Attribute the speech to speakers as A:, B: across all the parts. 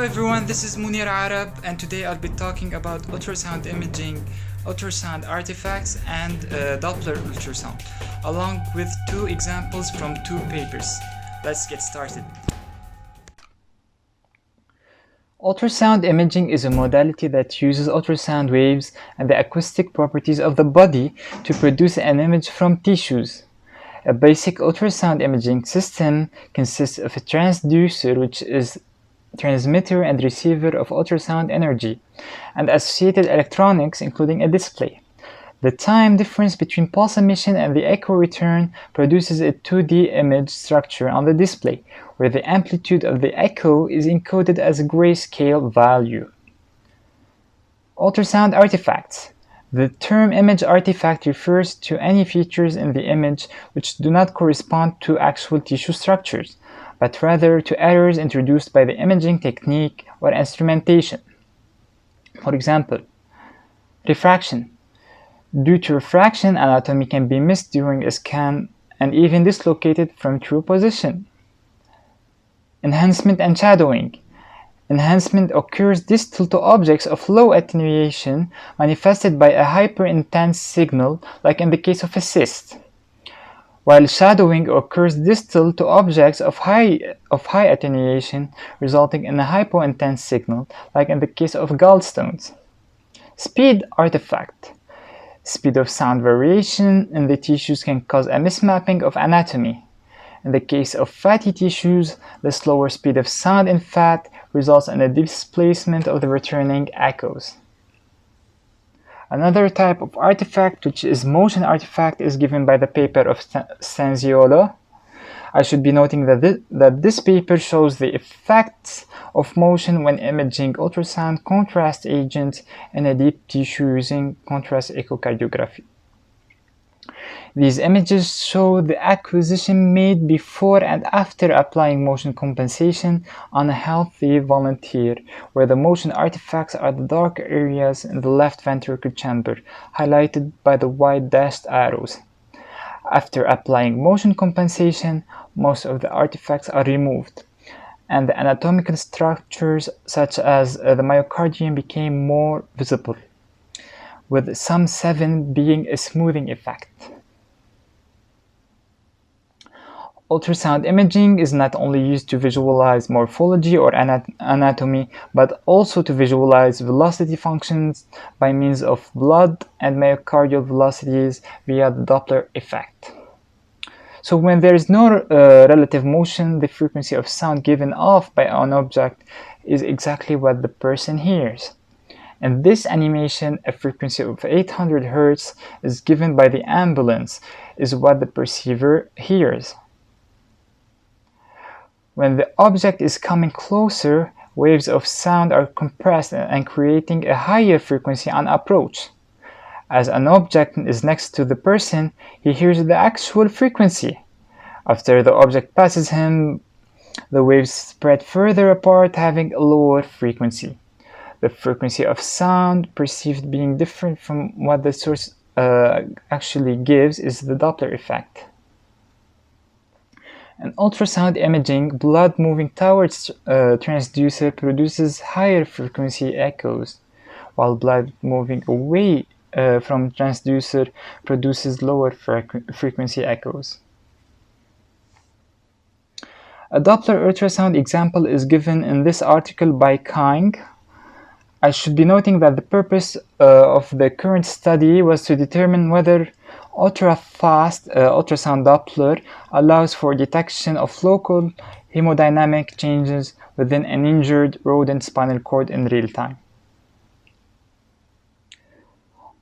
A: everyone, this is Mounir Arab, and today I'll be talking about ultrasound imaging, ultrasound artifacts, and Doppler ultrasound, along with two examples from two papers. Let's get started. Ultrasound imaging is a modality that uses ultrasound waves and the acoustic properties of the body to produce an image from tissues. A basic ultrasound imaging system consists of a transducer, which is transmitter and receiver of ultrasound energy, and associated electronics, including a display. The time difference between pulse emission and the echo return produces a 2D image structure on the display, where the amplitude of the echo is encoded as a grayscale value. Ultrasound artifacts. The term image artifact refers to any features in the image which do not correspond to actual tissue structures, but rather to errors introduced by the imaging technique or instrumentation. For example, refraction. Due to refraction, anatomy can be missed during a scan and even dislocated from true position. Enhancement and shadowing. Enhancement occurs distal to objects of low attenuation manifested by a hyper-intense signal, like in the case of a cyst, while shadowing occurs distal to objects of high attenuation, resulting in a hypo-intense signal, like in the case of gallstones. Speed artifact. Speed of sound variation in the tissues can cause a mismapping of anatomy. In the case of fatty tissues, the slower speed of sound in fat results in a displacement of the returning echoes. Another type of artifact, which is motion artifact, is given by the paper of Stanziola. I should be noting that this paper shows the effects of motion when imaging ultrasound contrast agents in a deep tissue using contrast echocardiography. These images show the acquisition made before and after applying motion compensation on a healthy volunteer, where the motion artifacts are the dark areas in the left ventricle chamber, highlighted by the white dashed arrows. After applying motion compensation, most of the artifacts are removed, and the anatomical structures such as the myocardium became more visible, with some 7 being a smoothing effect. Ultrasound imaging is not only used to visualize morphology or anatomy, but also to visualize velocity functions by means of blood and myocardial velocities via the Doppler effect. So when there is no relative motion, the frequency of sound given off by an object is exactly what the person hears. In this animation, a frequency of 800 Hz is given by the ambulance, is what the perceiver hears. When the object is coming closer, waves of sound are compressed and creating a higher frequency on approach. As an object is next to the person, he hears the actual frequency. After the object passes him, the waves spread further apart, having a lower frequency. The frequency of sound perceived being different from what the source actually gives is the Doppler effect. In ultrasound imaging, blood moving towards transducer produces higher frequency echoes, while blood moving away from transducer produces lower frequency echoes. A Doppler ultrasound example is given in this article by Khaing. I should be noting that the purpose of the current study was to determine whether ultra-fast ultrasound Doppler allows for detection of local hemodynamic changes within an injured rodent spinal cord in real time.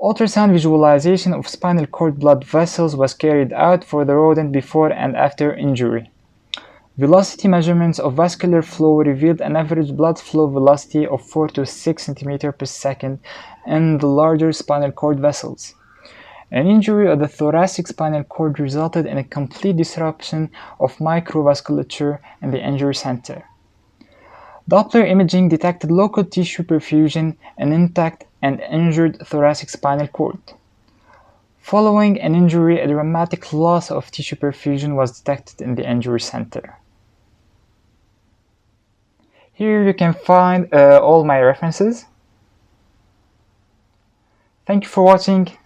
A: Ultrasound visualization of spinal cord blood vessels was carried out for the rodent before and after injury. Velocity measurements of vascular flow revealed an average blood flow velocity of 4 to 6 cm per second in the larger spinal cord vessels. An injury of the thoracic spinal cord resulted in a complete disruption of microvasculature in the injury center. Doppler imaging detected local tissue perfusion in intact and injured thoracic spinal cord. Following an injury, a dramatic loss of tissue perfusion was detected in the injury center. Here you can find all my references. Thank you for watching.